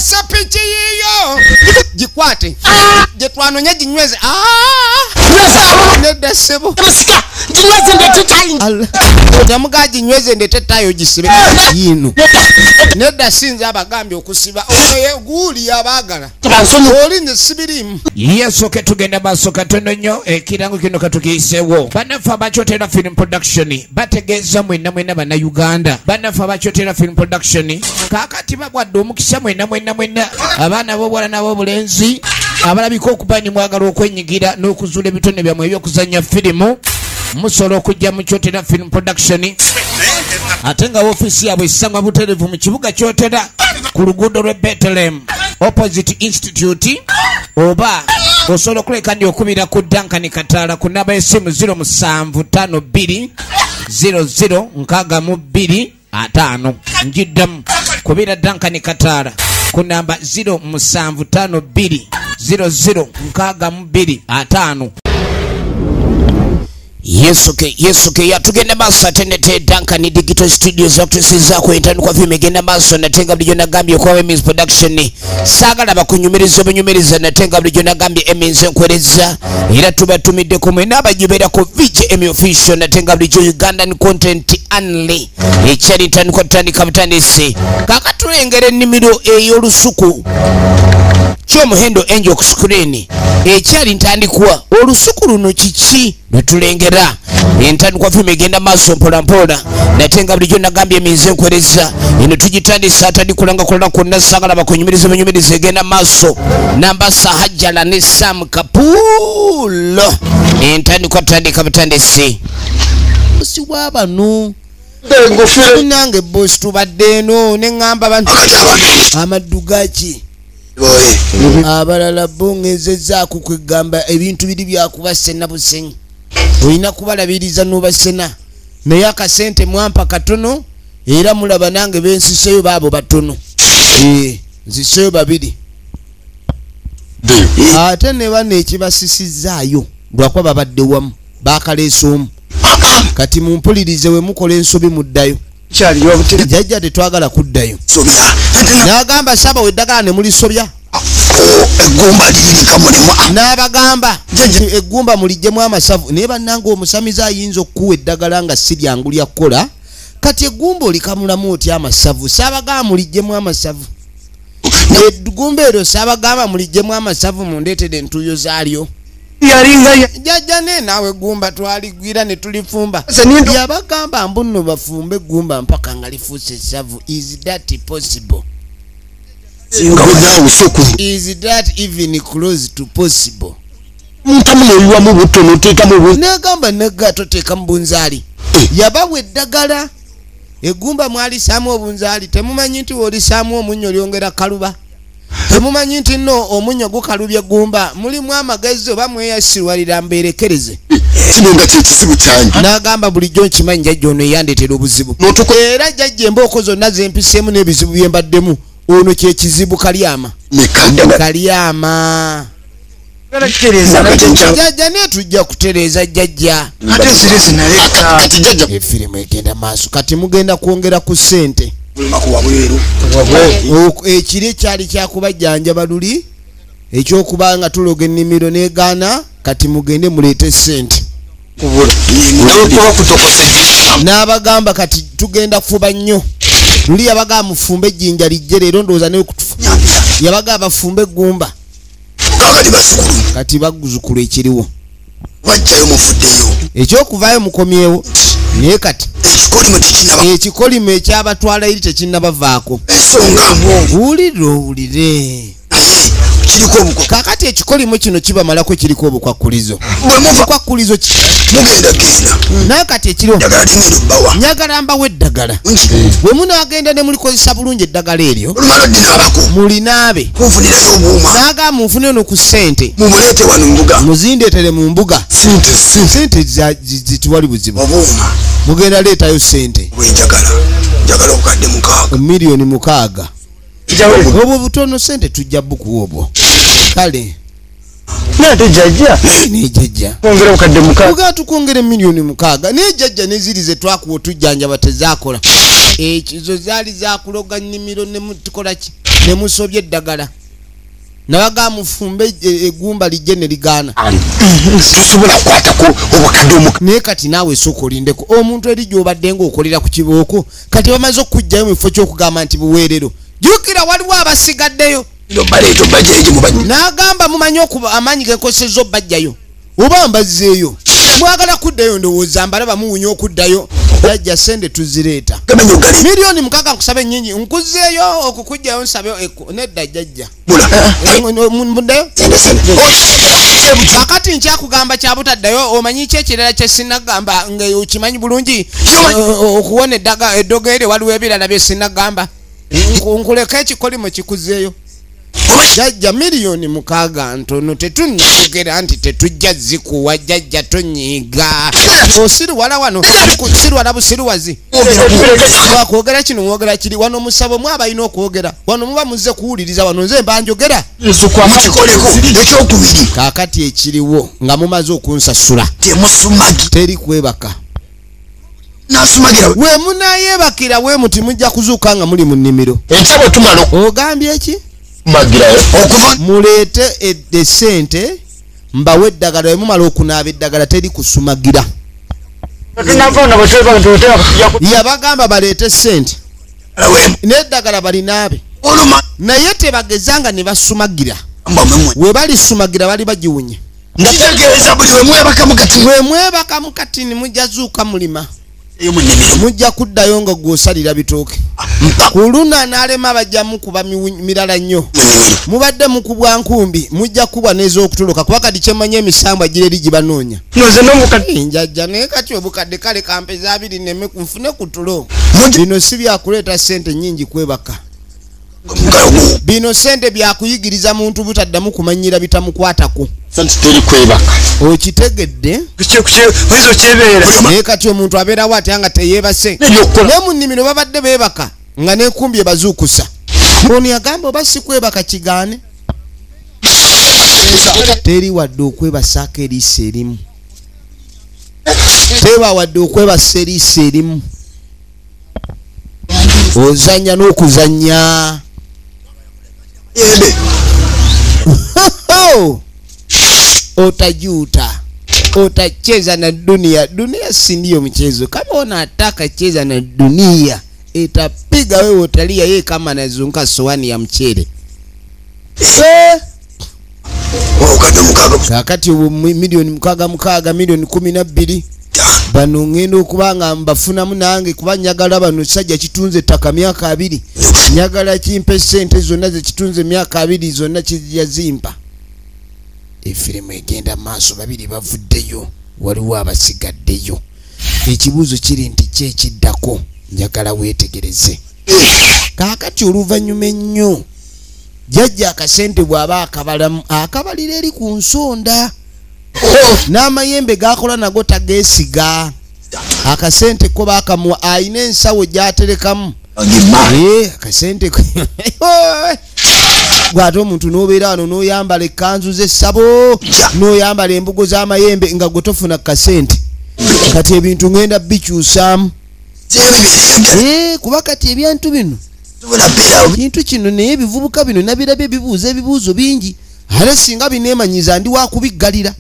Sapiki yiyo jikwate jetwanonye jinyweze nedda sebo jinyweze ndete tayo jamuga jinyweze ndete tayo gisibe yinu nedda sinze abagambye okusiba oyo guli abagala oli ne sibirimu yesoke tugenda maaso katono nnyo ekirango kino katukiyiseewo bannaffe abakyotera film production bategeeza mwenna bannayuganda bannaffe abakyotera film production kaakati babwadde omukisa mwenna abaana b'obuwala n'ab'obulenzi abalabika okuba ni mwagala okwenyigira n'okuzuula ebitone byammwe ebyokuzannya firimu musobola okujja mu kyotera film production ate nga woofiisi yaabwe esangwa butereevu mu kibuga kyotera ku luguudo lw'e Bethlehem opposite institute oba osobola okuleka ndi okubira ku Duncan Kataala ku namba y'essimu 0752 0062 njiddamu kubira Duncan Kataala ku namba 0752 0062 yesuke yatugenda maaso atendete Duncan Digital Studios okutusizaako entandikwa filmu egenda maaso natenga bulijjo nagambye okwawa Emmys Production saagala bakunyumiriza obunyumiriza natenga bulijjo nagambye Emmys enkwereza era tubatumiddeko mwena abagibeerako VJM official natenga bulijjo Ugandan content only ekyali ntandikwa tutandika butandise kakatulengera ennimiro ey'olusuku kyomuhendo enjo ku screen ekyali ntandikwa olusuku luno kiki lwetulengera entandikwa filmu egenda maaso mpolampola natenga bulijjo nagambye Emmys enkwereza eno tugitandisa atandikulanga kulana kwonna saagala bakunyumiriza bunyumiriza egenda maaso namba Sahajala ne Sam Kapulo entandikwa tutandika butandise musi w'abano nange bosi tubadde eno neŋŋamba bantu amaddugaki abalala bongezezzaako kwegamba ebintu biri byakuba sena busenyi olina kubalabiriza n'obasena naye akasente mwampa katono era mulaba nange bensiseyo baabo batono nziseyo babiri ate ne bano ekibasisizaayo lwakuba babadde wamu bakaleesa omu kati mumpulirize we mukola ensobi muddayo jajja tetwagala kuddayo n'agamba saba weddagala ne mulisobya eggumba lirika mulimu n'abagamba eggumba mulijjemu amasavu naye bannanga omusamiza ayinza okukuwa eddagala nga si lyangu lya kukola kati eggumba olikamulamu otya amasavu saabagamba mulijjemu amasavu eggumba eryo saabagamba mulijjemu amasavu mundeetere entuuyo zaalyo jajja ne naawe eggumba twaligwira ne tulifumba yabagamba mbuno bafumbe eggumba mpaka nga lifuuse esavu is that possible? Is that even close to possible? Nagamba nagato teka mbunzali yabawe eddagala eggumba mwali samu obunzali temumanyi nti oli samu omunyo lyongera kaluba temumanyi nti no omunyo gukalubya eggumba mulimu amagezi oba mweyasirwalira mberekereze kinonga kyekisibu kyange nagamba bulijjo nkimanyi jajja ono eyandetera obuzibu era jajja embooko zonna zempiseemu n'ebizibu bye mbaddemu ono kyekizibu Kalyama jajja netujja kutereeza jajja efirimu egenda maaso kati mugenda kwongera ku ssente ekiri ekyali kyakubajjanjaba luli ekyokuba nga tuloga ennimiro negaana kati mugende muleete ssente n'abagamba kati tugenda kufuba nnyo luli yabaga mufumbe ejjinja lijje leero ndowooza naye okutufa yabaga bafumbe eggumba kati baguzukulu ekiriwo wajjayo mufuddeyo ekyokuvaayo mukomyewo naye kati ekikolimo ekyabatwala eri tekinnabavaako owulire kakati ekikolimo kino kibamalako kiriko obukwakulizo obukwakulizo naye kati ekiriwo nyagala mbawo eddagala bwe munaagenda ne mulikozesa bulungi eddagala eryo mulinaabe naaga munfune no ku ssente muzindeetere mu mbuga ssente zituwali buzibu mugenda leetayo ssente miliyoni 6 obwo butono ssente tujja bukuwa obwo kale Nate jajja. Ne jajja. Kongera ukadde muka. Uga tukongere milioni mukaaga. Ne jajja ne ziri ze twakuwa tujjanja batezakola. Ekizo zali zakuloga nnimiro ne mutukola ki. Ne musobye eddagala. Nabaga mufumbe egumba lijje ne ligaana. Tusobola kwatako obukadde omuka. Ne kati naawe sokolindeko. Omuntu eri gy'obadde ng'okolera ku kibooko. Kati bamaze okujjayo mu kifo ky'okugamba nti buweerero. Jukira waliwo abasigaddeyo. Baleeto bajjayo mubanyi. N'agamba mumanyi okuba amaanyi gekosezza obbajjayo. Oba mbazzeeyo. Mwagala kuddayo ndowooza mbalaba muwunya okuddayo. Jajja sente tuzireeta. Milioni mukaaga nkusaba ennyingi nkuzeeyo okukujjayo nsabe nedda jajja. Muddayo? Kakati nkyakugamba kyabutaddayo omanyi ki ekirala kye sinnagamba ng'okimanyi bulungi okuwona eddogo eri waliwo ebirala bye sinnagamba. Nkuleka ekikolimo kikuzeeyo. Jajja milioni mukaaga ntono tetunnakugera nti tetujja zikuwa jajja tonyiiga. Osiriwala wano siriwala busiruwazi. Wakwogera kino mwogera kiri wano musabo mwabalina okwogera. Wano muba muzze kuwuliriza wano nze mba njogera. Mukikoleko ekyokubiri. Kaakati ekiriwo nga mumaze okunsasula. Temusumagi. Teri kwebaka. Nasumagira. We munayeebakira we muti mujja kuzuuka nga muli mu nnimiro. Ensabo tumalo. Ogambye eki? Magirayo. Okuva Muleete sente mbawe eddagala mumala okunaaba eddagala teri kusumagira. Yabagamba baleete sente n'eddagala balinaabe naye tebagezanga ne basumagira. We balisumagira bali bagiwunye. Nditegeeza buli we mwebakamu kati. We mwebakamu kati ni mujja zuuka mulima. Mujja kuddayo nga gw'osalira bitooke. Kuluna n'alema bajjamu kuba mirala nnyo. Mubadde mukubwa nkumbi mujja kubwa n'ez'okutoloka kuba kati kyemanya emisambwa gireri gibanoonya. Njajja naye kati obukadde kale kampeza abiri neme nfune ku tulo. Bino si byakuleeta ssente nnyingi kwebaka. Bino sente byakuyigiriza muntu butaddamu kumanyira bitamukwatako. Teri kwebaka. Okitegedde? Kuzo kyebeera. Naye kati omuntu abeerawo ate nga teyeebase. Ne mu nnimiro babadde beebaka nga n'enkumbi ebazuukusa. Ono yagamba oba si kwebaka kigaane. Teri wadde okwebasaako eriiso erimu. Teba wadde okwebasa eriiso erimu. Ozanya n'okuzanya. Utajuta. Utacheza na dunia. Dunia si ndio mchezo. Kama unataka cheza na dunia itapiga wewe utalia yeye kama anazunguka sowani ya mchele. Kakati milioni mukaaga milioni 12 bano ngendo kubanga mbafuna munange kuba nyagala bano sajja kitunze taka myaka 2 nyagala kimpe sente zonna ze kitunze myaka 2 zonna kizimpa. Efirimu egenda maaso babiri bavuddeyo waliwo abasigaddeyo. Ekibuuzo kiri nti kyekiddako njagala weetegereze. Kaakati oluvannyuma ennyo jajja akasente bw'aba akabalamu akabalira eri ku nsonda n'amayembe gakola nago tageesiga. Akasente ko bakamuwa ayina ensawo gy'aterekamu. Akasente gwate omuntu n'obeera wano n'oyambala ekkanzu z'essabo n'oyambala embugo z'amayembe nga gwe tofuna kasente. Kati ebintu ngenda bikyusaamu. Kuba kati ebyantu bino ekintu kino naye ebivubuka bino nabirabye ebibuuzo ebibuuzo bingi. Ate singa bineemanyiza ndi wakubiggalira.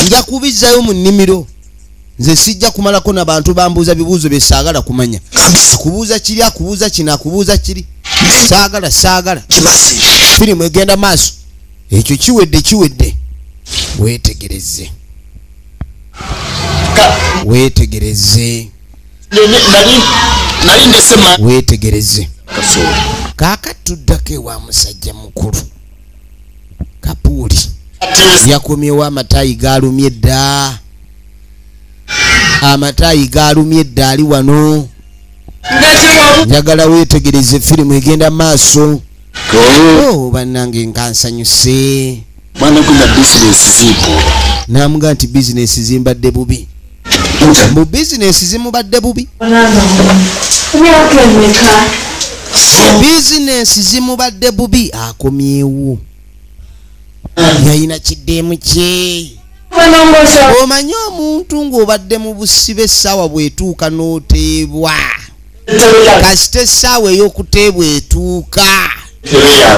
Nja kubizzayo mu nnimiro. Nze sijja kumalako n'abantu bambuuza bibuuzo bye saagala kumanya. Akubuuza kiri akubuuza kino akubuuza kiri. Saagala. Firimu egenda maaso. Ekyo kiwedde. Weetegereze. Weetegereze. Kaakati tuddako ewa musajja mukulu. Kapuuli. Yakomyewo amataayi gaalumye dda. Amataayi gaalumye dda ali wano. Njagala weetegereze firimu egenda maaso. Bannange nkansanyuse. Namuga nti bizinesi zimbadde bubi. Mu bizinesi zimubadde bubi. Bizinesi zimubadde bubi akomyewo. yalina kiddemu kye. Omanyi omuntu ng'obadde mu busibe essaawa bw'etuuka n'oteebwa. Kasita essaawa ey'okuteebwa etuuka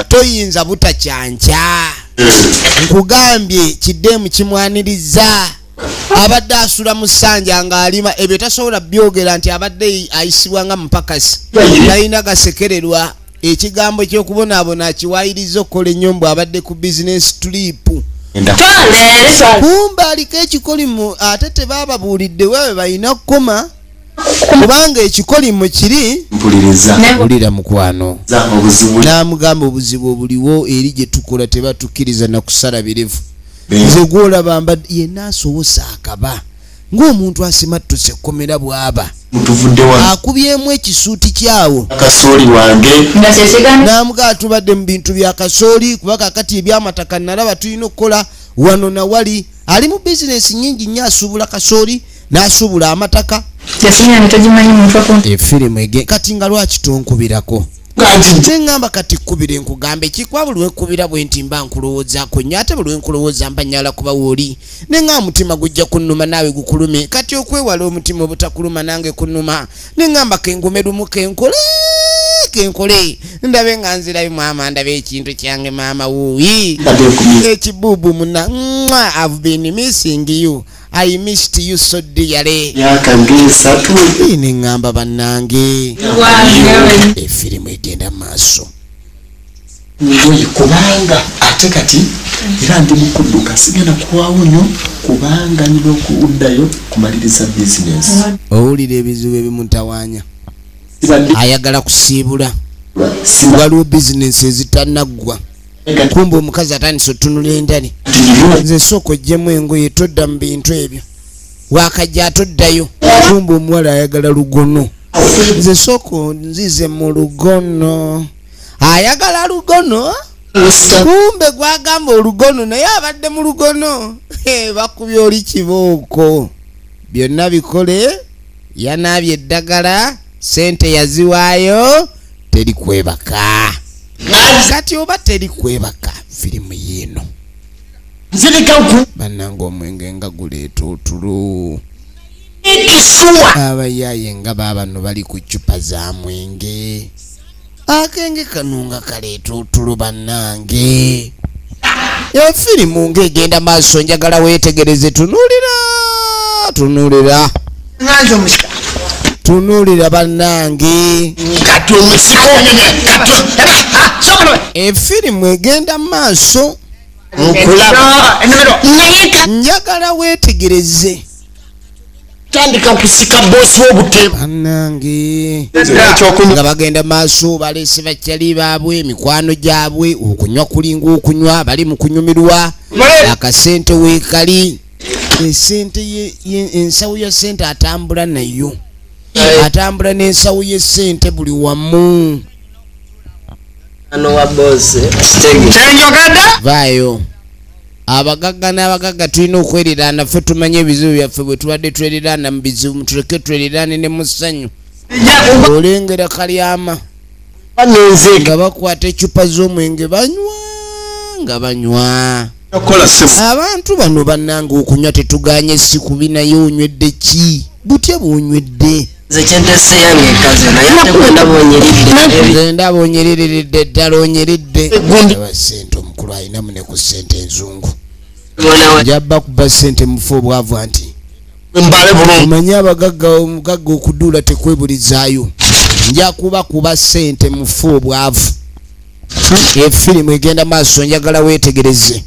toyinza butakyanca. Nkugambye kiddemu kimwaniriza. Abadde asula mu ssanja ng'alima ebyo tasobola byogera nti abadde ayisibwa nga mupakasi. Talina gasekererwa. Ekigambo ky'okubonaabona akiwaayiriza okukola ennyombo abadde ku business trip. Kumba aliko ekikolimu ate tebababuulidde wewe balina kukoma. Kubanga ekikolimu kiri mpulira mukwano. N'amugamba obuzibu obuliwo eri gye tukola tebatukkiriza na kusala birevu. Nze gw'olaba mbadde yenna asowosa akaba ng'omuntu asimattuse ekkomera bw'aba. Akubyemu ekisuuti kyawo kasooli wange n'amugaa tubadde mu bintu bya kasooli kuba kakati ebyamataka nalaba tulina okukola wano na wali. Ali mu bizinesi nnyingi nnyo asuubula kasooli n'asuubula amataka. Efirimu kati nga lwaki tonkubirako? Neŋŋamba kati kkubire nkugambe kikwa buli wenkubira bwe nti mba nkulowoozaako nnyo ate buli wenkulowooza mba nnyala kuba wooli. Neŋŋamba omutima gujja kunnuma naawe gukulume kati okwewala omutima obutakuluma nange kunnuma. Neŋŋamba kengume lumu kenkole ndabe nga nzirayo maama ndabe ekintu kyange maama wuuyi ekibuubu muna I've been missing you. I missed you so dearly. Neŋŋamba bannange efirimu egenda maaso. Kubanga ate kati era ndi mukudduka sigenda kuwaawo nnyo kubanga nina okuddayo kumaliriza bizinesi. Owulira ebizibu ebimutawaanya. Ayagala kusiibula. Waliwo bizinesi ezitanaggwa. Kumba omukazi atandise otunula endali. Nze sooka oggyemu engoye todda mu bintu ebyo. Wakajja atoddayo. Kumba omuwala ayagala lugono. Nze sooka nzize mu lugono. Ayagala lugono. Kumbe gwagamba olugono naye abadde mu lugono. Bakubye oli kibooko. Byonna bikole. Yanaabye eddagala. Sente yaziwaayo. Teri kwebaka. Kati oba teri kwebaka firimu yino. Bannange omwenge nga guleeta otulo. Abayaaye nga baabano bali ku ccupa za mwenge. Akenge kano nga kaleeta otulo bannange. Efirimu ng'egenda maaso njagala weetegereze tunuulira. Tunuulira bannange. Efirimu egenda maaso. Njagala weetegereze. Tandika kusika bosi w'obutemu bannange nga bagenda maaso baleese bakyali baabwe emikwano gyabwe okunywa kulinga okunywa bali mu kunyumirwa akasente weekali esente ensawo ya sente atambula nayo atambula n'ensawo y'essente buli wamu. Ano wa boss vaayo abagagga n'abagagga tulina okweriraana ffe tumanye ebizibu byaffe bwe tubadde tweriraana mu bizibu tuleke tweriraane ne mu ssanyu. Olengera kalyama nga bakwata ecupa z'omwenge banywa. Abantu bano bannange okunywa tetuganye si kubi naye onywedde ki? Butya bw'onywedde? Nze ndaba onyiriridde ddala onyiridde. Sente omukulu alinamu ne ku ssente enzungu. Njabba kuba ssente mufu obwavu nti omanyi abagagga omugagga okuduula tekwebulizaayo. Nja kuba ssente mufu obwavu. Efirimu egenda maaso njagala weetegereze.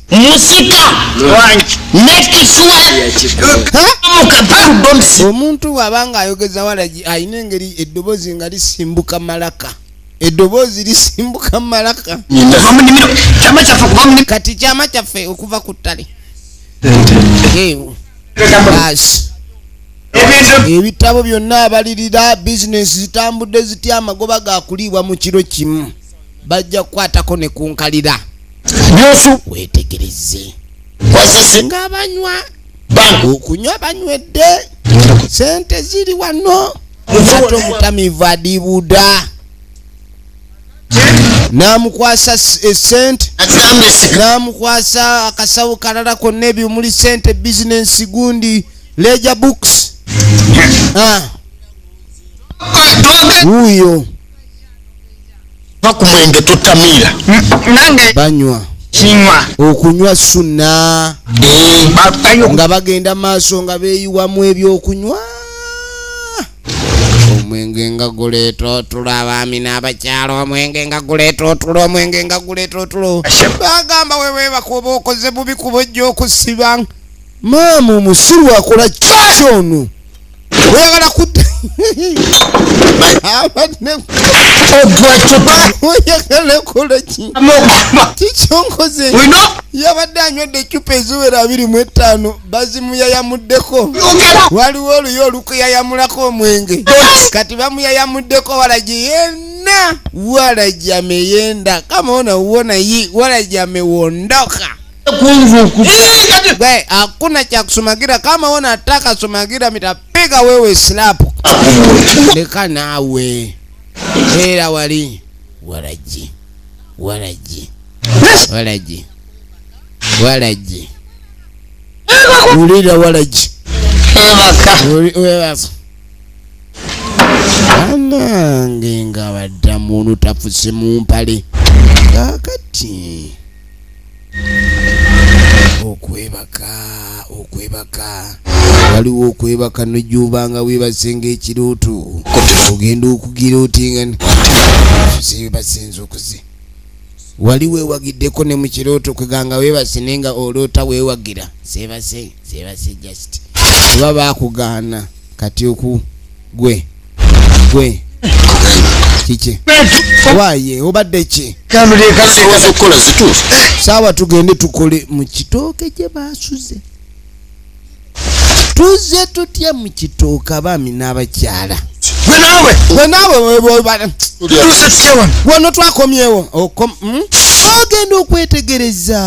Omuntu wabanga ayogeza walagi alina engeri eddoboozi nga lisimbuka malaka. Eddoboozi lisimbuka malaka. Kati kyama kyaffe okuva ku ttale. Ebitabo byonna abalirira bizinesi zitambudde zitya amagoba gakuliibwa mu kiro kimu. Bajja kukwatako ne kunkalira. Weetegereze. Nga banywa okunywa banywedde sente ziri wano ate omutamivu adibuuda. namukwasa esente namukwasa akasawo kalala konna ebyomuli sente business gundi ledger books uyo bakumwenge tutamira nange banywa kinywa okunywa sunna nga bagenda maaso nga beeyiwamu ebyokunywa omwenge nga guleeta otulo abaami n'abakyalo omwenge nga guleeta otulo omwenge nga guleeta otulo bagamba wewe bakuba okoze bubi kuba ojja okusiba maamu musiru akola kikyono oyagala kudda oyagala kola kikyonkoze yabadde anywedde ecupa eziwera 25 bazimuyayamuddeko waliwo oluyo olukuyayamulako omwenge kati bamuyayamuddeko walaji yenna walaji ameyenda kama uona hii walaji amewondoka hakuna cha kusumagira kama unataka sumagira mitapiga wewe slap leka nawe era wali walaji ulira walaji anange nga baddamu onu tafuse mu mpale kakati okwebaka waliwo okwebaka nojubanga webasenga ekirooto ogenda okugira otinga sebasenza okuze wali wewagiddeko ne mu kirooto kweganga webasenenga oloota wewagira sebase just oba bakugaana kati oku gwe kiki waye obadde ki saawa tugende tukole mu kitooke gye basuze tuze tutya mu kitooke abaami n'abakyala wano twakomyewo ogenda okwetegereza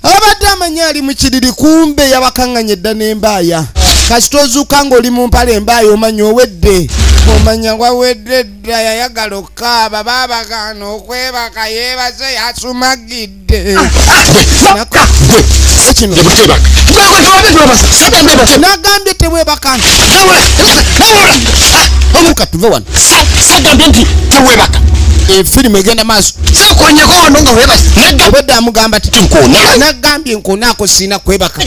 abadde amanya ali mu kiriri kumbe yabakanganye dda n'embaaya kasita ozuuka ng'oli mu mpale embaaya omanya owedde omanya wawedde dda yayagala okukaaba baabagaana okwebaka yeebaze yasumagidde nagambye tewebaka omuka tuve wano sagambye nti tewebaka efirimu egenda maaso sekonyeko wano nga webase obadde amugamba ti nagambye nkonaako siina kwebaka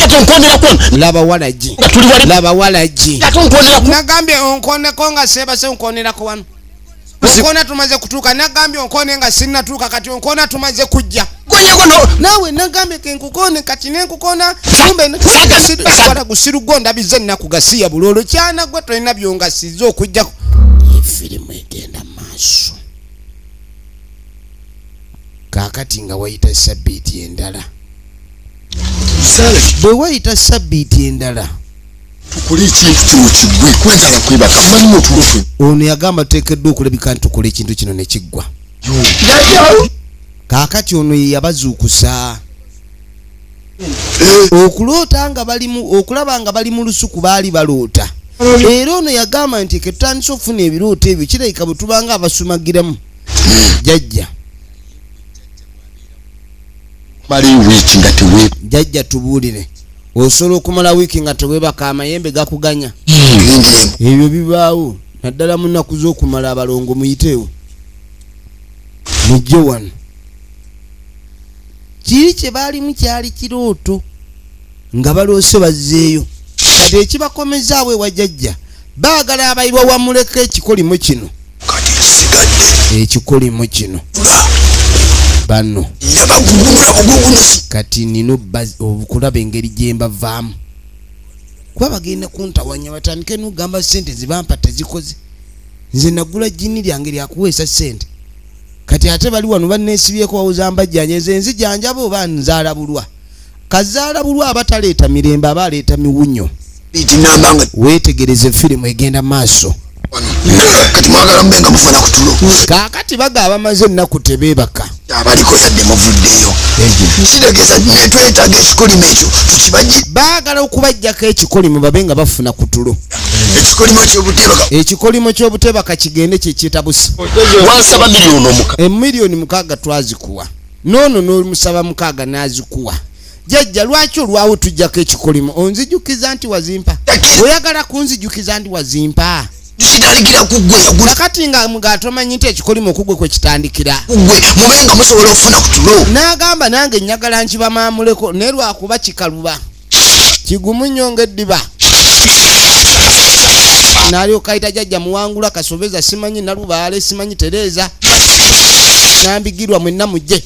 laba walaji nagambye onkoneko nga sebase onkonerako wano onkona tumaze kutuuka nagambye onkone nga sinnatuuka kati onkona tumaze kujja nawe nagambye kenkukone kati nenkukona kumbe gusirugonda bize ennaku gasiya bulolo kyana gwe tolina byongasiza okujjako efirimu egenda maaso kakati nga wayita sabbiiti endala bwe wayita sabbiiti endala tukole ekintu kino kiggwe kwetala kwebaka manyi otulofe ono yagamba tuteekeddwa okulabika nti tukole ekintu kino ne kiggwa kakati ono ye yabazuukusa okuloota nga okulaba nga bali mu lusuku baali baloota era ono yagamba nti ketutandisa okufuna ebirooto ebyo kirabika bwe tubanga abasumagiramu jjajja mali wiiki nga tewe jjajja tubuulire osobola okumala wiiki nga tewebaka amayembe gakuganya ebyo bibaawo naddala mu nnaku z'okumala abalongo muyiteewo mujje wano kiri kye baalimu kyali kirooto nga baloose bazzeeyo kati ekibakomezaawo ewa jjajja baagala abayirwa wamuleka ekikolimu kino ekikolimu kino bano kati nino okulaba engeri gye mbavaamu kuba bagenda kuntawanya batandike n'ogamba sente zibampa tezikoze nze nagula jjini lyange lyakuweesa sente kati ate bali wano banneesibyeko wawuza mbajjanja nze nzijanjaba oba nzaala bulwa kazaala bulwa abataleeta mirembe aba aleeta miwunyo weetegereze firimu egenda maaso kati mwagala mbenga mufuna kutulo kaakati baga abamaze ennaku tebeebaka abaliko yadde muvuddeyo kitegeeza netwetaaga ekikolimo ekyo tukibajje baagala okubajjako ekikolimo babe nga bafuna ku tulo ekikolimo ky'obutebaka ekikolimo ky'obutebaka kigende kyekyetabusa wansaba miliyoni 6 twazikuwa noono n'omusaba 6 n'azikuwa jjajja lwaki olwawo tujjako ekikolimo onzijukiza nti wazimpa oyagala kunzijukiza nti wazimpa kitandikira kuggwe yagula kakati nga tomanyi nti ekikolimo okugwe kwe kitandikira kuggwe mube nga musobola okufuna ku tulo n'agamba nange njagala nkibamaamuleko naye lwakuba kikaluba kigumu nnyo ng'eddiba n'alyoka ayita jjajja muwangula kasobeza simanyi nalubaale simanyi tereeza nambigirwa mwenna mujje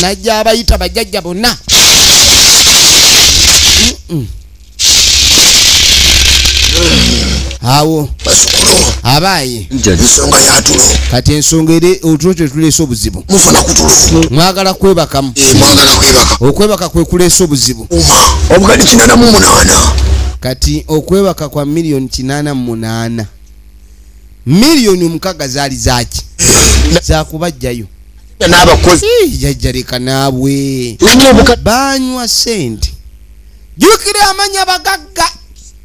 najja abayita bajjajja bonna awo abaayi ensonga yatulo kati ensonga eri otulo tetuleesa obuzibu mufuna ku tulo mwagala kwebakamu mwagala kwebaka okwebaka kwe kuleesa obuzibu obukadde 88 kati okwebaka kwa miliyoni 88 miliyoni 6 zaali zaki zakubajjayo n'abakozi jjajja leka naabwe banywa sente jukira amanya bagagga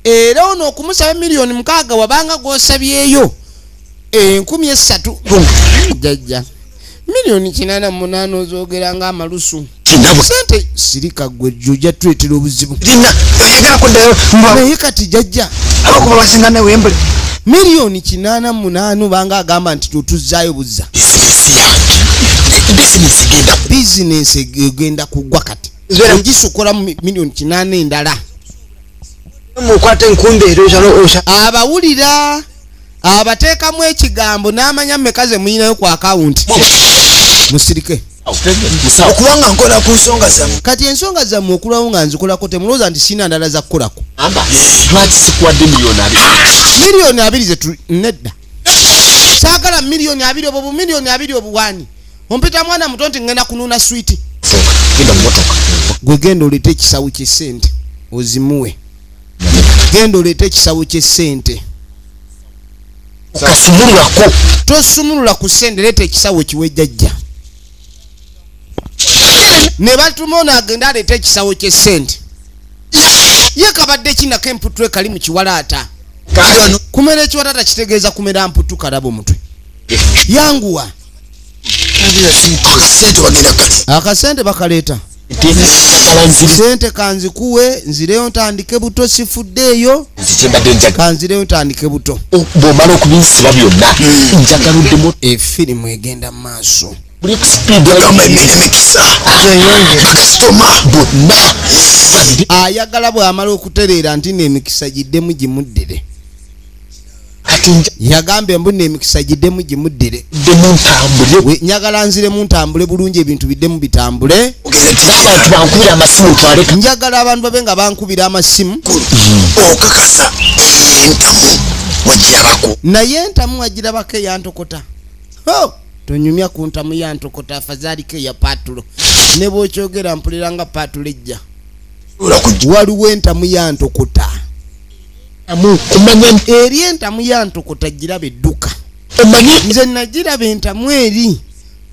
era ono okumusaba miliyoni 6 wabanga gwosabyeyo 13,000 jjajja miliyoni 88 ozogera nga amalusu sente sirika gwe jjujja tuletera obuzibu naye kati jjajja abakuba basingana wembule miliyoni 88 banga agamba nti tutuzaayo buzza bizinesi egenda kugwa kati ogisokola miliyoni 8 endala mukwate enkumbi abawulira abateekamu ekigambo n'amanya mmekaze muyinayo ku akawunti musirike okubanga nkola ku nsonga zammwe kati ensonga zammwe okulawo nga nzikolako temulowooza nti sina ndala za kukolako miliyoni 2 nedda saagala miliyoni 2 obwo miliyoni 2 obuwani ompita mwana muto nti ngenda kunuuna switi gwe genda oleete ekisawo ky'essente ozimuwe genda oleete ekisawo ky'essente okasumululako tosumulula ku ssente leeta ekisawo kiwe jjajja ne batuma ono agenda aleeta ekisawo ky'essente ye kabadde kinako emputule kali mu kiwalaata kumera ekiwalaata kitegeeza kumera mputu kalaba omutwe yanguwa akasente bakaleeta sente kanzikuwe nzireyo ntandike buto sifuddeeyo kanzireyo ntandike buto bwomala okubinsiba byonna njagaluddemu efirimu egenda mu maaso ayagala bw'amala okutereera nti n'emikisa giddemu gimuddire yagambye mbu n'emikisa giddemu gimuddire njagala nziremu ntambule bulungi ebintu biddemu bitambule njagala abantu babe nga bankubira amasimu okakasa entamu wagirabako naye entamu wagirabako eyantokota tonyumya ku ntamu yantokota afazaaliko eya patulo ne bwokyogera mpulira nga patulo ejja waliwo entamu yantokota eri entamu yantokota giraba edduka nze nagiraba entamu eri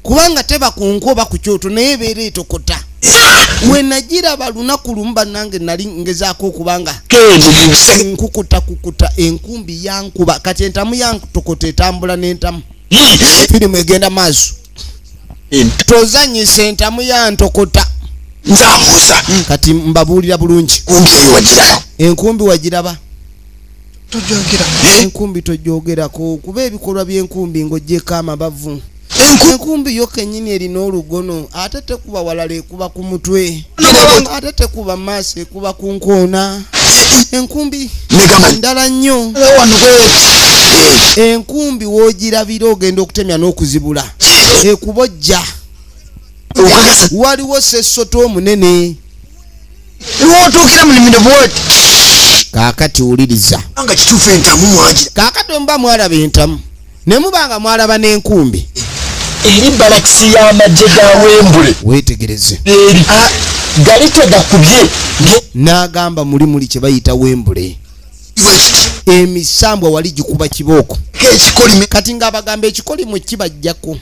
kubanga teba ku nkoba ku kyoto naye ebeera etokota we nagiraba lunaku lumu bannange nali ngezaako okubanga nkukuta enkumbi yankuba kati entamu yantokota etambula n'entamu firimu egenda maaso tozanyisa entamu yantokota nzambuuza kati mbabuulira bulungi enkumbi wagiraba enkumbi tojogerako kuba ebikolwa by'enkumbi ng'ogyeko amabavu enkumbi yo kennyini erina olugono ate tekuba walala ekuba ku mutwe ate tekuba maaso ekuba ku nkoona enkumbi ndala nnyo enkumbi woogirabira ogenda okutemya n'okuzibula ekubojja waliwo sessoto omunene lwotuukira mu limiro bwoti kaakati wuliriza nga kituufu entamu mwagira kaakati omuba mwalaba entamu ne mubanga mwalaba n'enkumbi eri balakisi y'amagye ga Wembule weetegereze eri gali tegakubye n'agamba muli kye bayita Wembule emisambwa wali gikuba kibooko ekikolime kati ng'abagamba ekikolimo kibajjako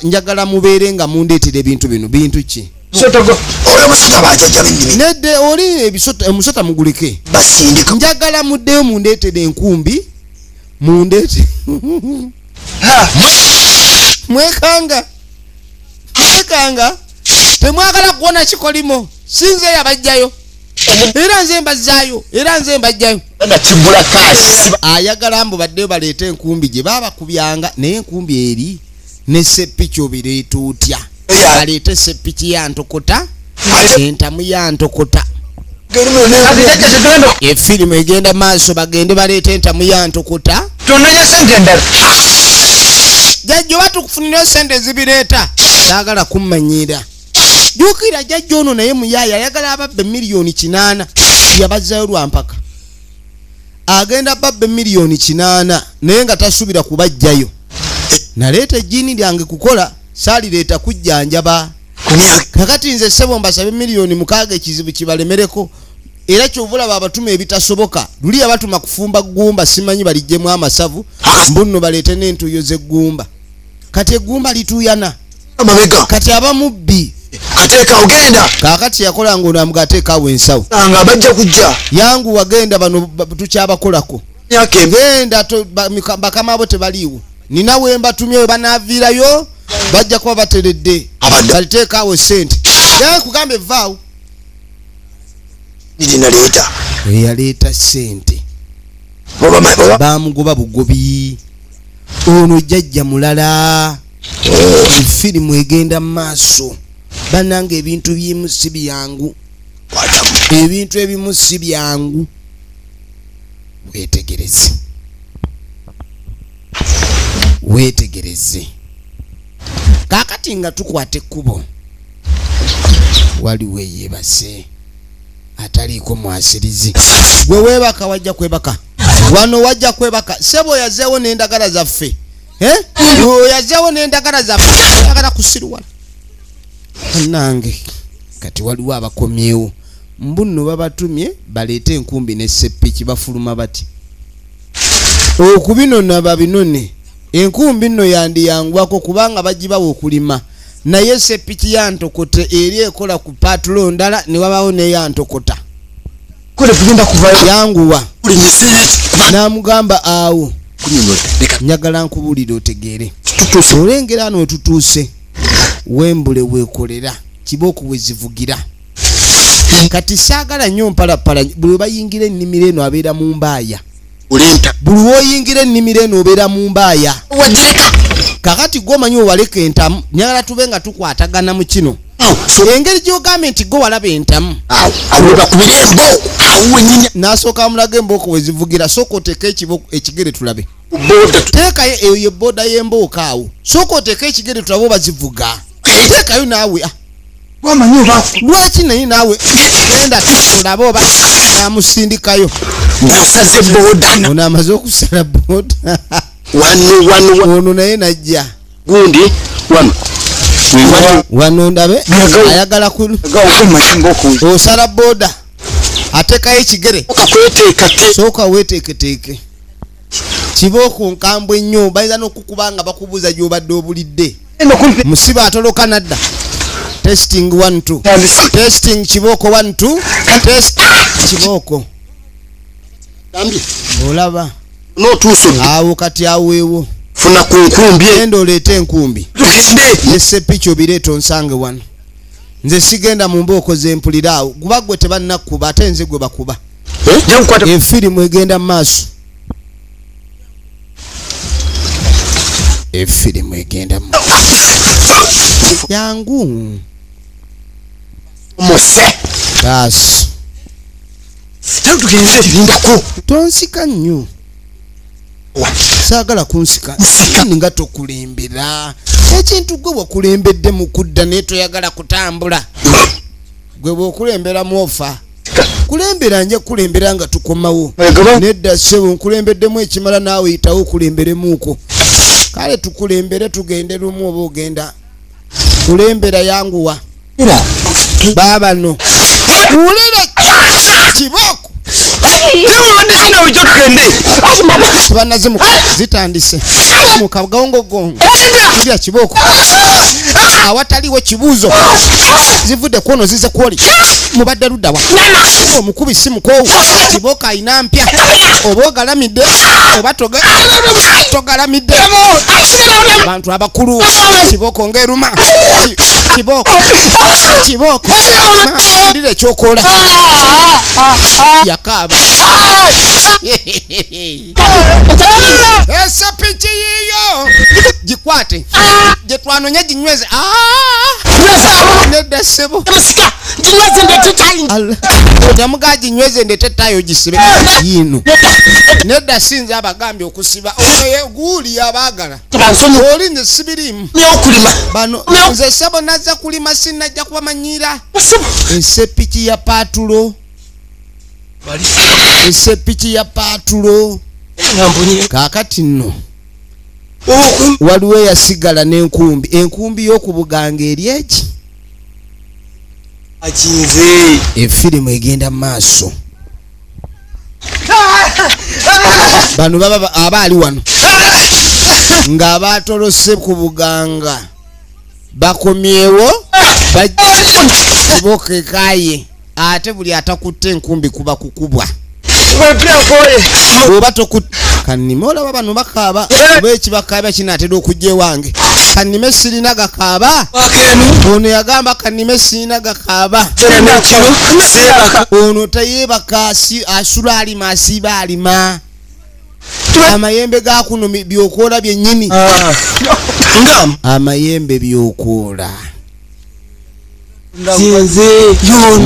njagala mubeere nga mundeetera ebintu bino bintu ki oyo musota bajajja bennimi nedde oli omusota mugulike basindika njagala muddeyo mundeetere enkumbi mundeete mwekanga temwagala kuwona kikolimo sinze yabajjayo era nze mbajjayo ayagala mbu baddeyo baleete enkumbi gye babakubyanga naye enkumbi eri ne seppiki obireeta otya aleete seppiki yantokota entamu yantokota efirimu egenda maaso bagende baleete entamu yantokota jajjo batukufunirayo sente ezibireeta saagala kummanyira jukira jajjo ono naye muyaaya ayagala ababbe miliyoni 8 yabazzayo lwampaka agenda babbe miliyoni 8 naye nga tasubira kubajjayo naleeta ejjiini lyange kukola saalireeta kujjanjaba kakati nze ssebo mbasabe miliyoni 6 ekizibu kibalemereko era kyovulaba abatuma ebitasoboka luli yabatuma kufumba ggumba simanyi balijjemu amasavu mbunno baleete n'entuuyo z'eggumba kati eggumba lituuyana kati abamubbi ateeka ogenda kakati yakola ng'onamuga ateekaawo ensawo nga bajja kujja yangu wagenda bano tukyabakolako genda bakama abo tebaliiwo nina we mbatumye we banaaviirayo bajja kuba bateredde baliteekaawo sente naye kugamba evaawo naleeta eyaleeta sente bamugoba bugobi ono jjajja mulala efirimu egenda mu maaso bannanga ebintu bimu si byangu ebintu ebimu si byangu weetegereze kakati nga tukwata ekkubo waliwo eyeebase ataliiko mwasirizi gwe weebaka wajja kwebaka wano wajja kwebaka sebo yazeewo n'endagala zaffe yazeewo n'endagala zaffe oyagala kusirwala nange kati waliwo abakomyewo mbunno babatumye baleete enkumbi ne seppiki bafuluma bati okubinona babinone enkumbi nno yandiyangwako kubanga bagibawa okulima naye seppiki yantokote eri ekola ku patulo ndala ne wabawo neyantokota yanguwa namugamba awo njagala nkubuulire otegeere olengera ano wetutuuse wembule weekolera kibooko wezivugira kati saagala nnyo mpalapala buli bayingira ennimiro eno abeera mu mbaaya buli woyingira ennimiro eno obeera mu mbaaya kakati gwomanyi owaleka entamu nyagala tube nga tukwatagana mu kino engeri gyogambye nti gwe walaba entamu nasooka mulaga embooko wezivugira sooka oteeka ekigere tulabe teekayo eyo yebooda y'embooka awo sooka oteeka ekigere tulabe oba zivuga teekayo naawe lwaki naye naawe genda tulabe oba namusindikayo ono amaze okusala booda ono naye najja gundi wano ndabe ayagala osala booda ateekayo ekigere sooka weeteeketeeke kibooko nkambwe nnyo bayinza n'okukuba nga bakubuuza gy'obadde obulidde musiba atoloka nadda testing 1-2 testing kibooko 1-2 test kibooko olaba awo kati aweewo funa ku nkumbi genda oleete enkumbi neseppiki obireeta onsange wano nze sigenda mu mbooko zempulira awo guba gwe tebannakuba ate nze gwe bakuba efirimu egenda mu maaso efirimu egenda mu yangu mose baasi tonsika nnyo saagala kunsika nga tokulembera ekintu gwe wakulembedde mu kudda naye toyagala kutambula gwe bwokulembera mwofa kulembera nje kulembera nga tukomawo nedda ssebo nkulembeddemu ekimala naawe yitawo okulemberemuuko kale tukulembere tugende lumu oba ogenda kulembera yanguwa baabano ulira kibooko bujo tukende banazimu zitandise mu kagongo gongo kya kiboko awataliwo kibuzo zivudde kono zize kwoli mubadde luddawa omukubi simuko kiboko ayina mpya oba ogalamidde oba togalamidde abantu abakulu kiboko ngeruma kiboko ndire kyokola yakaba esa pichi yiyo gikwate je twanonye ginyweze nedda sebo ginyweze ndete tayo otamuga ginyweze ndete tayo gisibe yinu nedda sinza abagambye okusiba oyo guli abagala oli nze sibirimu n'okulima bano nze sebo nazza kulima sinajja kubamanyira esepiki ya patulo esepiki ya patulo kakati nno waliwo yasigala n'enkumbi y'okubuganga eri eki akinze efirimu egenda maaso bano baba abaali wano ng'abatolose ku buganga bakomyewo bokekaye ate buli atakutte enkumbi kuba kukubwa oba tokutte kanime olaba bano bakaaba oba ekibakaaba kinaatera okujja ewange kanime sirina gakaaba ono yagamba kanime sirina gakaaba ono tayebaka asula alima asiba alima amayembe gakuno byokoola byennyini amayembe byokoola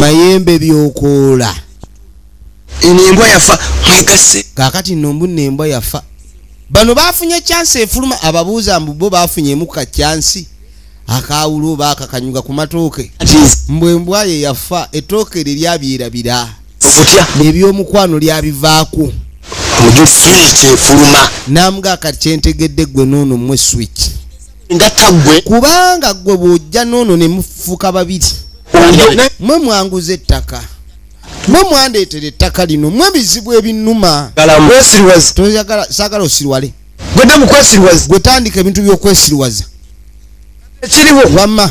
mayembe byokoola enembwa yafa mwegase kakati nombu nembwa yafa bano bafunye chance efuluma ababuuza mbubo bafunyemu ka chance akawulo bakakanyuga ku matooke mbwembwa ye yafa etooke lyabyerabira ebyomukwano lyabivaako mujo switch efuluma namuga kati kyentegedde gwe noono mwe switch ngata gwe kubanga gwe bwojja noono ne mufuuka babiri mwe mwanguza ettaka mwe mwandeetera ettaka lino mwe bizibu ebinnuma toyagala saagala osirwale gwedde mukwesirwaza gwe tandika ebintu by'okwesirwaza ekiriwo wamma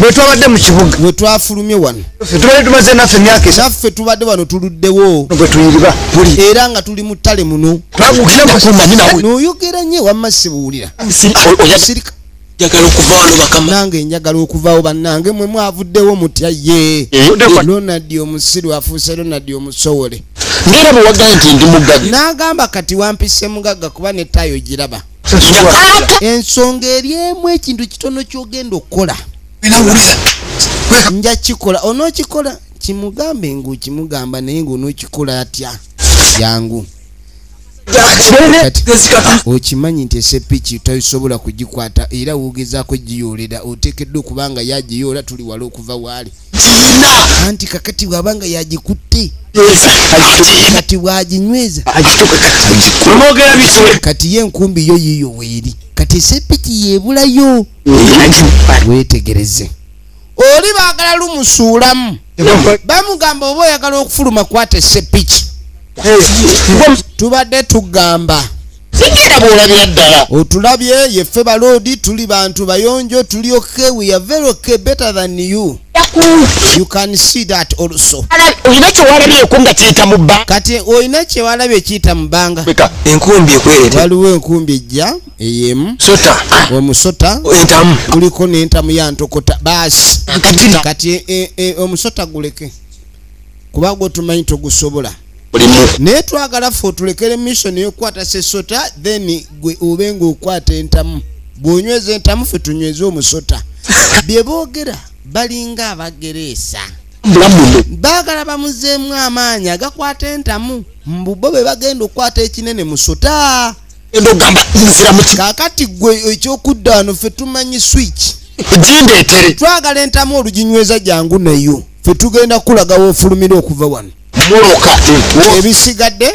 bwe twabadde mu kibuga bwe twafulumye wano tubadde tumaze naffe emyaka naffe tubadde wano tuluddewo bwe tuyiriba buli era nga tuli mu ttale muno twagukira mukumanyi nawe n'oyogera nnyo wamma sibuwulira sirika njagala okuva wano bakama nange njagala okuvaawo bannange mwe mwavuddewo mutya ye Ronald omusiru afuuse Ronald omusowole ngera bwe wagamba nti ndi mugagga n'agamba kati wampise mugagga kuba ne tayo giraba ensonga eri emu ekintu kitono ky'ogenda okukola nja kikola onookikola kimugambe ng'okimugamba naye ng'onookikola atya jangu okimanyi nti esepiki tosobola kugikwata era wogezaako giyolera oteekeddwa okubanga yagiyoola tuli wala okuva waali anti kakati bwabanga yagikutte kati bwaginyweza kati ye enkumbi yo yiyo weeri kati esepiki yebulayo wetegereze oli baagala lumusuulamu bamugamba oba oyagala okufuluma kwata esepiki tubadde tugamba sigera bwolabira ddala otulabye yeffe baloodi tuli bantu bayonjo tuli okay we are very okay better than you can see that also olina kyewalabyeko nga kiyita mu bbanga kati olina kyewalabye ekiyita mu bbanga enkumbi ekwerete waliwo enkumbi ejja eyemu sota omusota entamu kuliko n'entamu ya ntokota baasi kati omusota guleke kuba gwe tumanyi togusobola naye twagala ffe otulekere mission y'okukwata sesota then gwe obe ng'okwata entamu bw'onyweza entamu ffe tunyweze omusota bye boogera balinga abagereesa baagala bamuzeemu amaanyi agakwata entamu mbubo be bagenda okukwata ekinene musota kaakati gwe ekyokudda wano ffe tumanyi switch gindeetere twagala entamu oluginyweza jangu nayo ffe tugenda kulagawo ofulumira okuva wano ebisigadde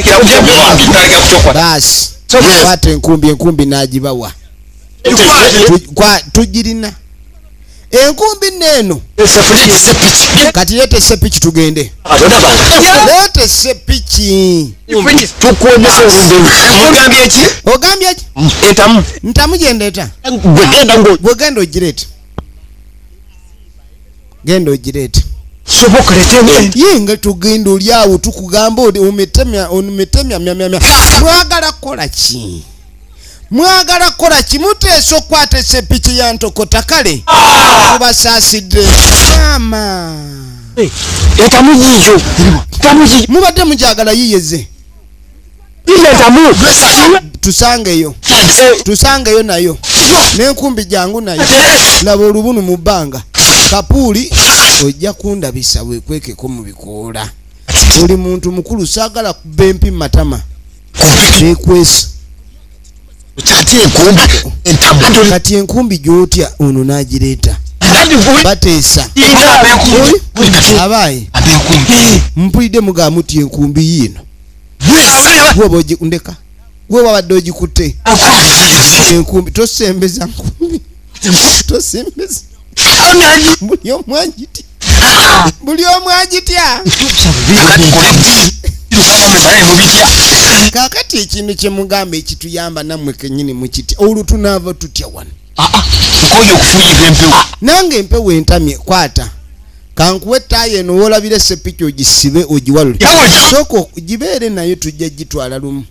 baasi kwata enkumbi n'agibawa tugirina enkumbi neno kati lete sepiki tugende lete sepiki tukuonyesha ogambye ki ogambye ki entamu ntamu gendeta gwegenda ogirete genda ogirete soboka lete yinga tugenda oli awo tukugamba ometemya mwagala kola ki muteesa okukwata esepiki ya ntokota kale kubasaasidde mama entamu yiyo mubadde mujagala yiyeze entamu tusangeyo nayo n'enkumbi jangu nayo laba olubunu mu bbanga kapuuli ojja kundabisa wekwekeko mu bikoola oli muntu mukulu saagala kubba empi matama nekwesa kati enkumbi gyotya ono n'agireeta bateesa abaayi mpulidde muga muti enkumbi yiino ndeka gwe wabadde ogikutte enkumbi tosembeza nkumbi tosembeza buli omu agitya kakati ekintu kyemugamba ekituyamba nammwe kenyini mukitya olwo tunaava tutya wano nange empewo entamye kwata kankuwa ettaayi eno woolabira sepiki ogisibe ogiwalule sooka gibeere nayo tujja gitwala lumu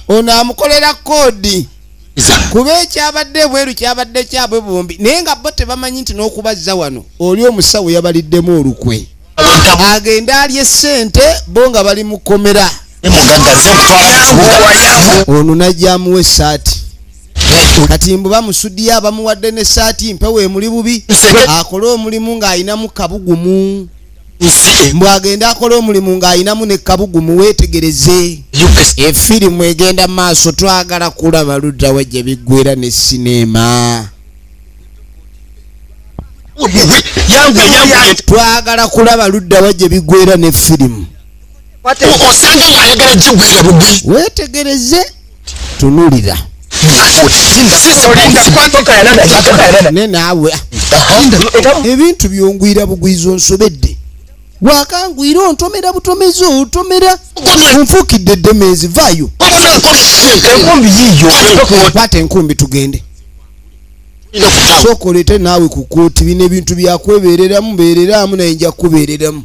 ono amukolera koodi kuba ekyabadde bweru kyabadde kyabwe bombi naye nga bo tebamanyi nti n'okubazza wano oli omusawo yabaliddemu olukwe agenda alye ssente bo nga bali mu kkomera ono najjamuwa essaati kati mbu bamusuddiyo abamuwadde n'essaati mpewo emuli bubi akole omulimu ng'ayinamu kabugumu mbw agenda akola omulimu ng'ayinamu ne kabugumu weetegereze efirimu egenda maaso twagala kulaba luddawa gye biggwera ne sineema twagala kulaba luddawa gye biggwera ne firimu osanga wayagala gigwera bugwi weetegereze tunulira nenaawe ebintu byongwira bugwizo nsobedde wakangwira ontomera butomezi otomera onfukidde eddemezi vaayo enkumbi yiyo kwata enkumbi tugende sooka oleete naawe ku kooti bino ebintu byakwebereramu beereramu naye nja kubeereramu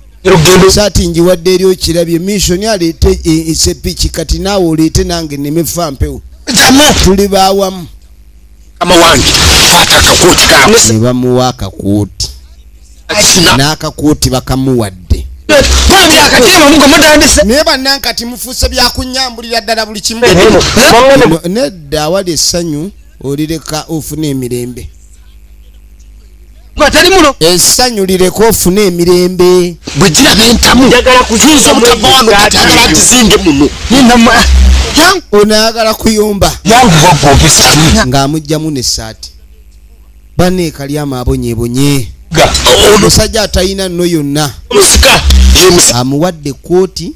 saati njiwadde eri okirabye missoni aleete esepiki kati naawe oleete nange nemefa mpewo tuli baawamu ne bamuwa akakooti n'akakooti bakamuwadde naye bannankati mufuuse byakunyambulira ddala buli kimu nedda awali essanyu olireka ofune emirembe essanyu lireka ofune emirembe bwe giraba entamu yinza obutava wano katagala gizinge muno onayagala kuyomba ng'amugjamu n'essaati baneekalyama abonyebonye omusajja atalina nno yonna amuwadde kooti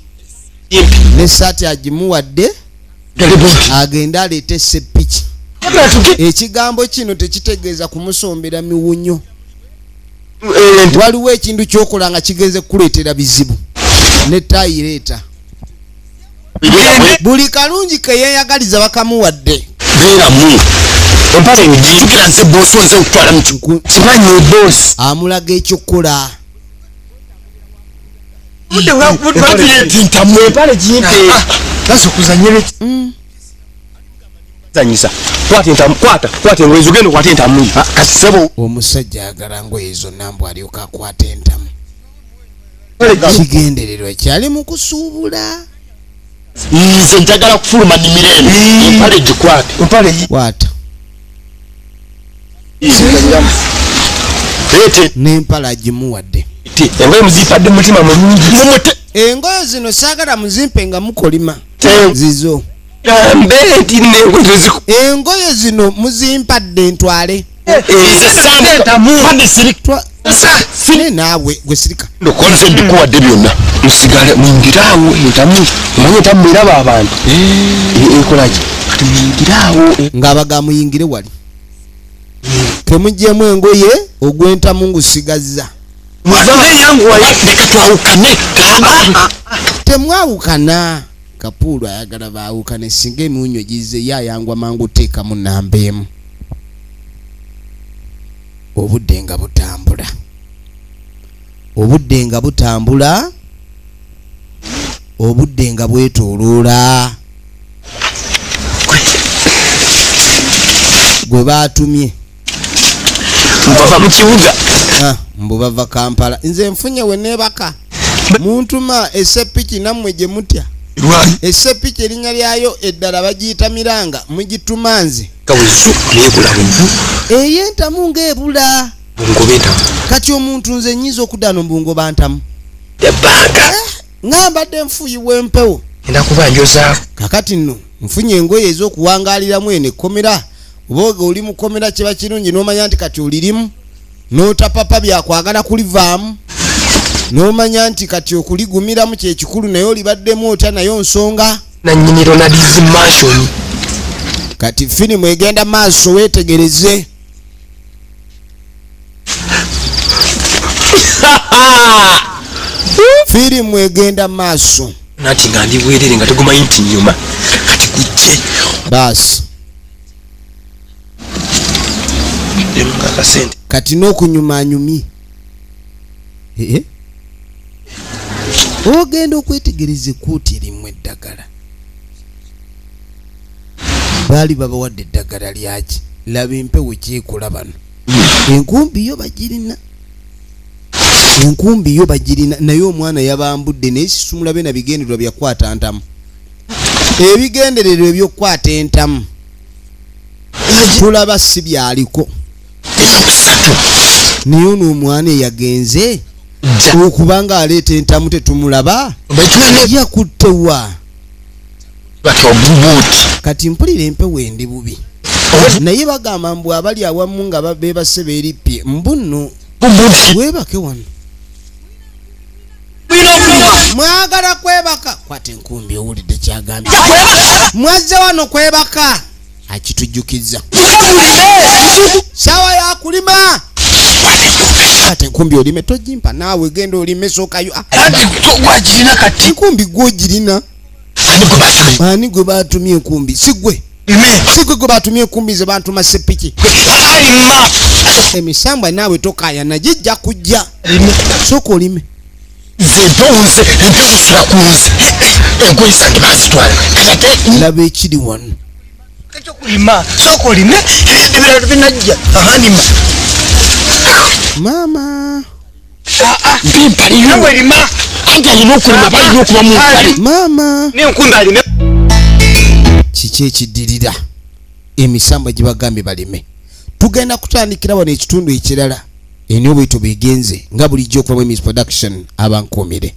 n'essaati agimuwadde agenda aleete sepiki ekigambo kino tekitegeeza kumusombera miwunyo waliwo ekintu kyokola nga kigenze kukuleetera bizibu netayireeta buli kalungi keyeyagaliza bakamuwadde beeramu empale njukira nze boosi nze okutwala mukimanyi eboosi amulaga ekyokukola ntamu empale gimpe gasa okuzanyira zanyisa kwata engoye zogenda okwata entamu kati sebo omusajja ayagala ngoye zonna mbw alyoka akwata entamu kigendererwa ekyali mu kusuubula nze njagala kufuluma nimirembe empale gikwate kwata n'empala agimuwadde engoye muzipadde mutima mulungi engoye zino saagala muzimpe nga mukolima zizo engoye zino muzimpadde ntwale naawe gwe sirika ndokonze mbikuwadde byonna musigale mwingiraawo entamu omanye entamu eraba abantu ekolaki kati muyingirawo ng'abaga muyingire wali temuggyemu engoye ogwenta mungu sigazza leka twawukane temwawukana Kapuulu ayagala baawukane singa emiwunyo gize yayangwa mangu teekamu namba emu obudde nga butambula obudde nga bwetooloola gwe baatumye mbava mu kibuga mbu bava Kampala nze nfunye we neebaka muntuma esseppiki nammwe gye mutya esseppiki erinnya lyayo eddala bagiyita Miranga mugituma nze ey'entamu ng'ebula kati omuntu nze nyiza okuddaano mbungo bantamu ngambadde nfuuyibwa empewo kakati nno nfunye engoye ez'okuwangaaliramu eno ekkomera oba oli mu kkomera kiba kirungi n'omanya nti kati olirimu n'otapapa byakwagala kulivaamu n'omanya nti kati okuligumiramu kyekikulu naye olibaddemu otya nayo nsonga nannyini Ronald's mansion kati firimu egenda maaso weetegereze firimu egenda maaso nati nga ndi bwerere nga tegumanyi nti nyuma kati kujje baasi akasente kati n'okunyumanyumi ogenda okwetegereza ekkuuti erimu eddagala baali babawadde eddagala lyaki laba empewo kyekola bano enkumbi yo bagirina naye omwana yabambudde naye sisumulabe na bigendererwa byakwata ntamu ebigendererwa ebyokukwata entamu tulaba si byaliko naye ono omwana eyagenze okubanga aleeta entamu tetumulaba yakuttewa kati mpulira empewo endi bubi naye bagamba mbu abali awamu nga beebase beerippye mbunno webake wano mwagala kwebaka kwata enkumbi owulidde kyagambye mwazze wano kwebaka akitujjukiza sawa ya kulima kwata enkumbi olime tojimpa naawe genda olime sookayo gwagirina kati enkumbi gwogirina ani gwe baatumye enkumbi sigwe gwe baatumye enkumbi ze bantuma seppiki emisambwa naawe tokaya najijja kujja sooka olime zetonze empezisira kunze engoyi zange bazitwala laba ekiri wano ekyokulima sooka olime ebirala binajja ahanima maama mpimpa linawe erima anti alina okulima balina okuba munkale maama nenkumbi alime kiki ekiddirira emisambwa gye bagambye balime tugenda kutandikira wano ekitundu ekirala eni obwito begenze nga bulijjo okuba mu Miss Production abankuumire